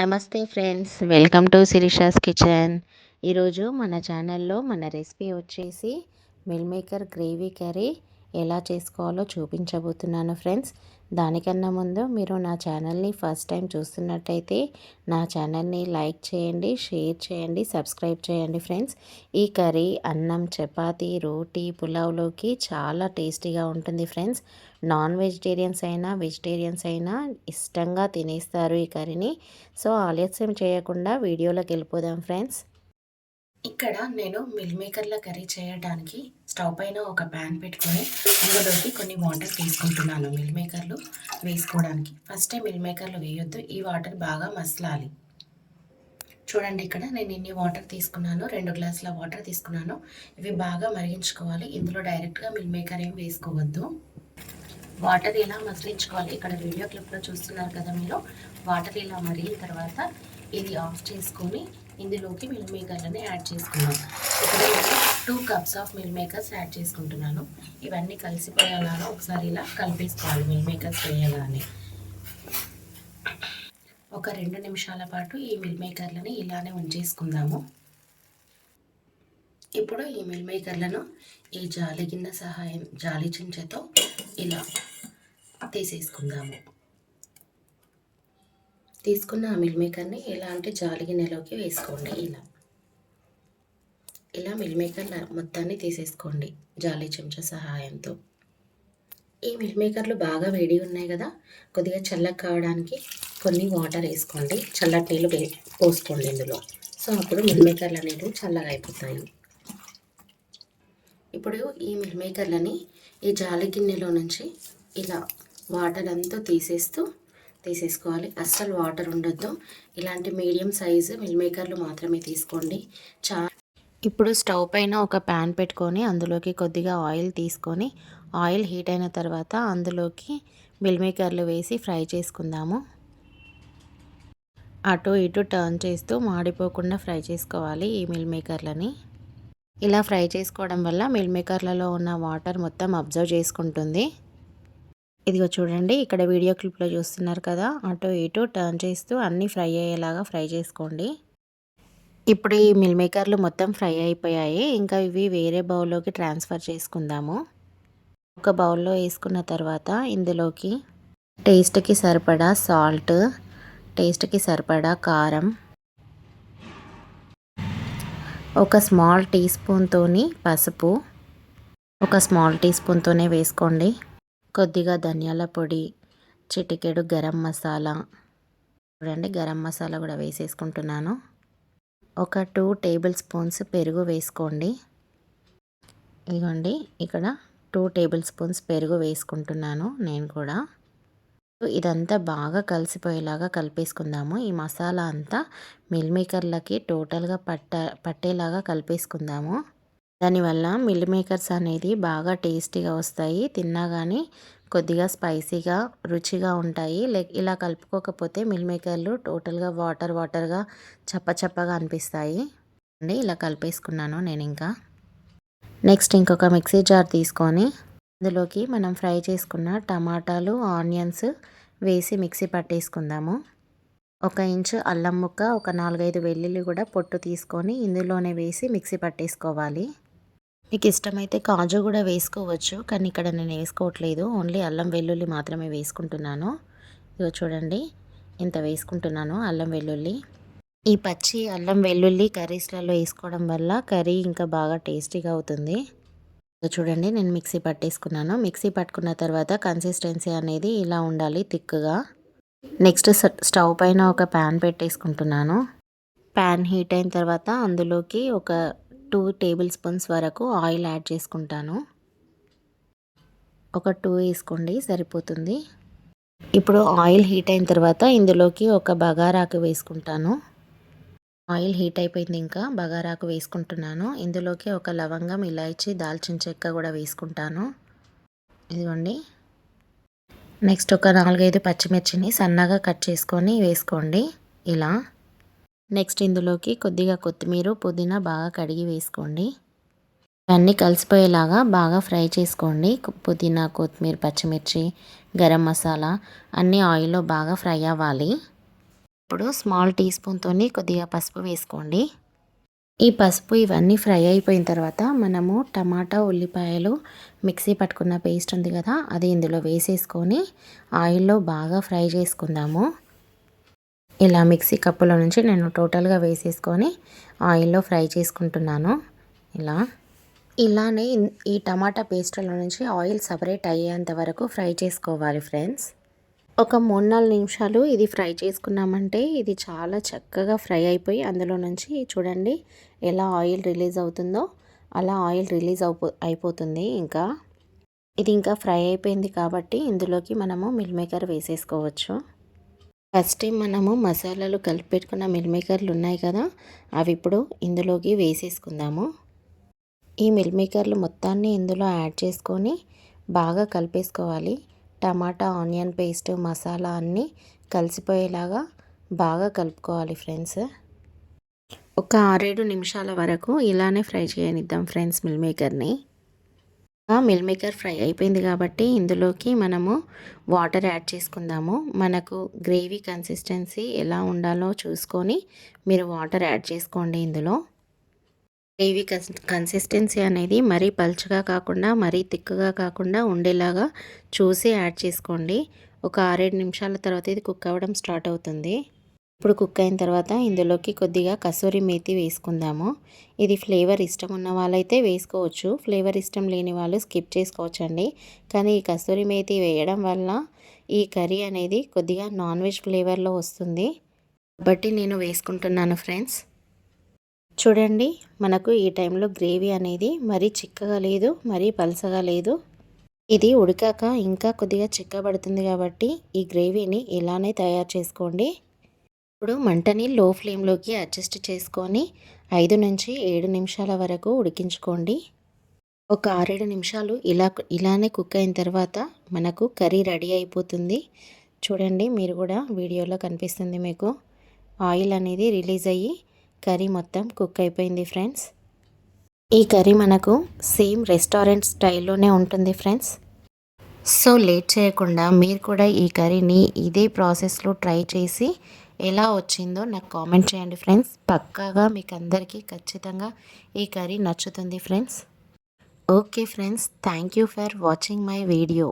నమస్తే friends, welcome to Sirisha's kitchen. ఈరోజు మన ఛానల్లో మన రెసిపీ వచ్చేసి మిల్ మేకర్ గ్రేవీ కర్రీ ఎలా చేసుకోవాలో చూపించబోతున్నాను ఫ్రెండ్స్. దానికన్నా ముందు మీరు నా ఛానల్ని ఫస్ట్ టైం చూస్తున్నట్టయితే నా ఛానల్ని లైక్ చేయండి, షేర్ చేయండి, సబ్స్క్రైబ్ చేయండి ఫ్రెండ్స్. ఈ కర్రీ అన్నం, చపాతీ, రోటీ, పులావ్లోకి చాలా టేస్టీగా ఉంటుంది ఫ్రెండ్స్. నాన్ వెజిటేరియన్స్ అయినా వెజిటేరియన్స్ అయినా ఇష్టంగా తినేస్తారు ఈ కర్రీని. సో ఆలస్యం చేయకుండా వీడియోలోకి వెళ్ళిపోదాం ఫ్రెండ్స్. ఇక్కడ నేను మిల్ మేకర్ల కర్రీ చేయడానికి స్టవ్ పైన ఒక ప్యాన్ పెట్టుకొని అందులోకి కొన్ని వాటర్ తీసుకుంటున్నాను మిల్ మేకర్లు వేసుకోవడానికి. ఫస్ట్ మిల్ మేకర్లు వేయొద్దు, ఈ వాటర్ బాగా మసలాలి. చూడండి, ఇక్కడ నేను ఇన్ని వాటర్ తీసుకున్నాను, 2 గ్లాసుల వాటర్ తీసుకున్నాను. ఇవి బాగా మరిగించుకోవాలి. ఇందులో డైరెక్ట్గా మిల్ మేకర్ ఏం వేసుకోవద్దు. వాటర్ ఇలా మసిలించుకోవాలి. ఇక్కడ వీడియో క్లిప్లో చూస్తున్నారు కదా మీరు. వాటర్ ఇలా మరిగిన తర్వాత ఇది ఆఫ్ చేసుకొని ఇందులోకి మిల్ మేకర్లని యాడ్ చేసుకున్నాం. ఇక్కడ నేను 2 cups of mill makers add చేసుకుంటున్నాను. ఇవన్నీ కలిసిపోయేలాగా ఒకసారి ఇలా కలిపేసుకోవాలి. మిల్ మేకర్స్ వేయగానే ఒక 2 నిమిషాల పాటు ఈ మిల్ మేకర్లని ఇలానే ఉంచేసుకుందాము. ఇప్పుడు ఈ మిల్ మేకర్లను ఈ జాలి గిన్నె సహాయం, జాలి చెంచాతో ఇలా తీసేసుకుందాము. తీసుకున్న ఆ మిల్ మేకర్ని ఇలాంటి జాలి గిన్నెలోకి వేసుకోండి. ఇలా మిల్ మేకర్ మొత్తాన్ని తీసేసుకోండి జాలి చెంచా సహాయంతో. ఈ మిల్ మేకర్లు బాగా వేడి ఉన్నాయి కదా, కొద్దిగా చల్లగా కావడానికి కొన్ని వాటర్ వేసుకోండి, చల్లటి నీళ్ళు పోసుకోండి ఇందులో. సో అప్పుడు మిల్ మేకర్లు అనేవి చల్లగా అయిపోతాయి. ఇప్పుడు ఈ మిల్ మేకర్లని ఈ జాలి గిన్నెలో నుంచి ఇలా వాటర్ అంతా తీసేసుకోవాలి. అస్సలు వాటర్ ఉండొద్దు. ఇలాంటి మీడియం సైజు మిల్ మేకర్లు మాత్రమే తీసుకోండి. ఇప్పుడు స్టవ్ పైన ఒక ప్యాన్ పెట్టుకొని అందులోకి కొద్దిగా ఆయిల్ తీసుకొని, ఆయిల్ హీట్ అయిన తర్వాత అందులోకి మిల్ మేకర్లు వేసి ఫ్రై చేసుకుందాము. అటు ఇటు టర్న్ చేస్తూ మాడిపోకుండా ఫ్రై చేసుకోవాలి ఈ మిల్ మేకర్లని. ఇలా ఫ్రై చేసుకోవడం వల్ల మిల్ మేకర్లలో ఉన్న వాటర్ మొత్తం అబ్జర్వ్ చేసుకుంటుంది. ఇదిగో చూడండి, ఇక్కడ వీడియో క్లిప్లో చూస్తున్నారు కదా, అటు ఇటు టర్న్ చేస్తూ అన్నీ ఫ్రై అయ్యేలాగా ఫ్రై చేసుకోండి. ఇప్పుడు ఈ మిల్ మేకర్లు మొత్తం ఫ్రై అయిపోయాయి. ఇంకా ఇవి వేరే బౌల్లోకి ట్రాన్స్ఫర్ చేసుకుందాము. ఒక బౌల్లో వేసుకున్న తర్వాత ఇందులోకి టేస్ట్కి సరిపడా సాల్ట్, టేస్ట్కి సరిపడా కారం, ఒక స్మాల్ టీ స్పూన్తోని పసుపు, ఒక స్మాల్ టీ స్పూన్తోనే వేసుకోండి. కొద్దిగా ధనియాల పొడి, చిటికెడు గరం మసాలా, చూడండి గరం మసాలా కూడా వేసేసుకుంటున్నాను. ఒక 2 టేబుల్ స్పూన్స్ పెరుగు వేసుకోండి. ఇదిగోండి, ఇక్కడ 2 టేబుల్ స్పూన్స్ పెరుగు వేసుకుంటున్నాను నేను కూడా. ఇదంతా బాగా కలిసిపోయేలాగా కలిపేసుకుందాము. ఈ మసాలా అంతా మిల్ మేకర్లకి టోటల్గా పట్టేలాగా కలిపేసుకుందాము. దానివల్ల మిల్ మేకర్స్ అనేది బాగా టేస్టీగా వస్తాయి. తిన్నా కానీ కొద్దిగా స్పైసీగా రుచిగా ఉంటాయి. ఇలా కలుపుకోకపోతే మిల్ మేకర్లు టోటల్గా వాటర్గా చప్పగా అనిపిస్తాయి. అండి ఇలా కలిపేసుకున్నాను నేను. ఇంకా నెక్స్ట్ ఇంకొక మిక్సీ జార్ తీసుకొని అందులోకి మనం ఫ్రై చేసుకున్న టమాటాలు, ఆనియన్స్ వేసి మిక్సీ పట్టేసుకుందాము. 1 ఇంచు అల్లం ముక్క, ఒక 4-5 వెల్లుల్లి కూడా పొట్టు తీసుకొని ఇందులోనే వేసి మిక్సీ పట్టేసుకోవాలి. మీకు ఇష్టమైతే కాజు కూడా వేసుకోవచ్చు, కానీ ఇక్కడ నేను వేసుకోవట్లేదు. ఓన్లీ అల్లం వెల్లుల్లి మాత్రమే వేసుకుంటున్నాను. ఇదిగో చూడండి, ఇంత వేసుకుంటున్నాను అల్లం వెల్లుల్లి. ఈ పచ్చి అల్లం వెల్లుల్లి కర్రీస్లలో వేసుకోవడం వల్ల కర్రీ ఇంకా బాగా టేస్టీగా అవుతుంది. చూడండి, నేను మిక్సీ పట్టేసుకున్నాను. మిక్సీ పట్టుకున్న తర్వాత కన్సిస్టెన్సీ అనేది ఇలా ఉండాలి, థిక్గా. నెక్స్ట్ స్టవ్ పైన ఒక ప్యాన్ పెట్టేసుకుంటున్నాను. ప్యాన్ హీట్ అయిన తర్వాత అందులోకి ఒక 2 టేబుల్ స్పూన్స్ వరకు ఆయిల్ యాడ్ చేసుకుంటాను. ఒక 2 వేసుకోండి, సరిపోతుంది. ఇప్పుడు ఆయిల్ హీట్ అయిన తర్వాత ఇందులోకి ఒక బగారాకు వేసుకుంటాను. ఆయిల్ హీట్ అయిపోయింది, ఇంకా బగారాకు వేసుకుంటున్నాను. ఇందులోకి ఒక లవంగం, ఇలాచీ, దాల్చిన చెక్క కూడా వేసుకుంటాను. ఇదిగోండి. నెక్స్ట్ ఒక 4-5 పచ్చిమిర్చిని సన్నగా కట్ చేసుకొని వేసుకోండి ఇలా. నెక్స్ట్ ఇందులోకి కొద్దిగా కొత్తిమీర, పుదీనా బాగా కడిగి వేసుకోండి. ఇవన్నీ కలిసిపోయేలాగా బాగా ఫ్రై చేసుకోండి. పుదీనా, కొత్తిమీర, పచ్చిమిర్చి, గరం మసాలా అన్నీ ఆయిల్లో బాగా ఫ్రై అవ్వాలి. ఇప్పుడు స్మాల్ టీ స్పూన్తోని కొద్దిగా పసుపు వేసుకోండి. ఈ పసుపు ఇవన్నీ ఫ్రై అయిపోయిన తర్వాత మనము టమాటా ఉల్లిపాయలు మిక్సీ పట్టుకున్న పేస్ట్ ఉంది కదా, అది ఇందులో వేసేసుకొని ఆయిల్లో బాగా ఫ్రై చేసుకుందాము. ఇలా మిక్సీ కప్పులో నుంచి నేను టోటల్గా వేసేసుకొని ఆయిల్లో ఫ్రై చేసుకుంటున్నాను. ఇలానే ఈ టమాటా పేస్ట్లో నుంచి ఆయిల్ సపరేట్ అయ్యేంత వరకు ఫ్రై చేసుకోవాలి ఫ్రెండ్స్. ఒక 3-4 నిమిషాలు ఇది ఫ్రై చేసుకున్నామంటే ఇది చాలా చక్కగా ఫ్రై అయిపోయి అందులో నుంచి చూడండి ఎలా ఆయిల్ రిలీజ్ అవుతుందో అలా ఆయిల్ రిలీజ్ అయిపోతుంది. ఇది ఫ్రై అయిపోయింది కాబట్టి ఇందులోకి మనము మిల్ మేకర్ వేసేసుకోవచ్చు. ఫస్ట్ టైం మనము మసాలాలు కలిపి పెట్టుకున్న మిల్ మేకర్లు ఉన్నాయి కదా, అవి ఇప్పుడు ఇందులోకి వేసేసుకుందాము. ఈ మిల్ మేకర్లు మొత్తాన్ని ఇందులో యాడ్ చేసుకొని బాగా కలిపేసుకోవాలి. టమాటా ఆనియన్ పేస్ట్ మసాలా అన్నీ కలిసిపోయేలాగా బాగా కలుపుకోవాలి ఫ్రెండ్స్. ఒక 6-7 నిమిషాల వరకు ఇలానే ఫ్రై చేయనిద్దాం ఫ్రెండ్స్ మిల్ మేకర్ని. మిల్ మేకర్ ఫ్రై అయిపోయింది కాబట్టి ఇందులోకి మనము వాటర్ యాడ్ చేసుకుందాము. మనకు గ్రేవీ కన్సిస్టెన్సీ ఎలా ఉండాలో చూసుకొని మీరు వాటర్ యాడ్ చేసుకోండి. ఇందులో గ్రేవీ కన్సిస్టెన్సీ అనేది మరీ పలుచగా కాకుండా మరీ తిక్కుగా కాకుండా ఉండేలాగా చూసి యాడ్ చేసుకోండి. ఒక 6-7 నిమిషాల తర్వాత ఇది కుక్ అవ్వడం స్టార్ట్ అవుతుంది. ఇప్పుడు కుక్ అయిన తర్వాత ఇందులోకి కొద్దిగా కసూరి మేతి వేసుకుందాము. ఇది ఫ్లేవర్ ఇష్టం ఉన్న వాళ్ళైతే వేసుకోవచ్చు, ఫ్లేవర్ ఇష్టం లేని వాళ్ళు స్కిప్ చేసుకోవచ్చండి. కానీ ఈ కసూరి మేతి వేయడం వల్ల ఈ కర్రీ అనేది కొద్దిగా నాన్ వెజ్ ఫ్లేవర్లో వస్తుంది కాబట్టి నేను వేసుకుంటున్నాను ఫ్రెండ్స్. చూడండి మనకు ఈ టైంలో గ్రేవీ అనేది మరీ చిక్కగా లేదు, మరీ పలసగా లేదు. ఇది ఉడికాక ఇంకా కొద్దిగా చిక్కబడుతుంది కాబట్టి ఈ గ్రేవీని ఇలానే తయారు చేసుకోండి. ఇప్పుడు మంటని లో ఫ్లేమ్లోకి అడ్జస్ట్ చేసుకొని 5-7 నిమిషాల వరకు ఉడికించుకోండి. ఒక 6-7 నిమిషాలు ఇలానే కుక్ అయిన తర్వాత మనకు కర్రీ రెడీ అయిపోతుంది. చూడండి మీరు కూడా వీడియోలో కనిపిస్తుంది మీకు ఆయిల్ అనేది రిలీజ్ అయ్యి కర్రీ మొత్తం కుక్ అయిపోయింది ఫ్రెండ్స్. ఈ కర్రీ మనకు సేమ్ రెస్టారెంట్ స్టైల్లోనే ఉంటుంది ఫ్రెండ్స్. సో లేట్ చేయకుండా మీరు కూడా ఈ కర్రీని ఇదే ప్రాసెస్లో ట్రై చేసి ఎలా వచ్చిందో నాకు కామెంట్ చేయండి ఫ్రెండ్స్. పక్కాగా మీకు అందరికీ ఖచ్చితంగా ఈ కర్రీ నచ్చుతుంది friends. Okay friends, thank you for watching my video.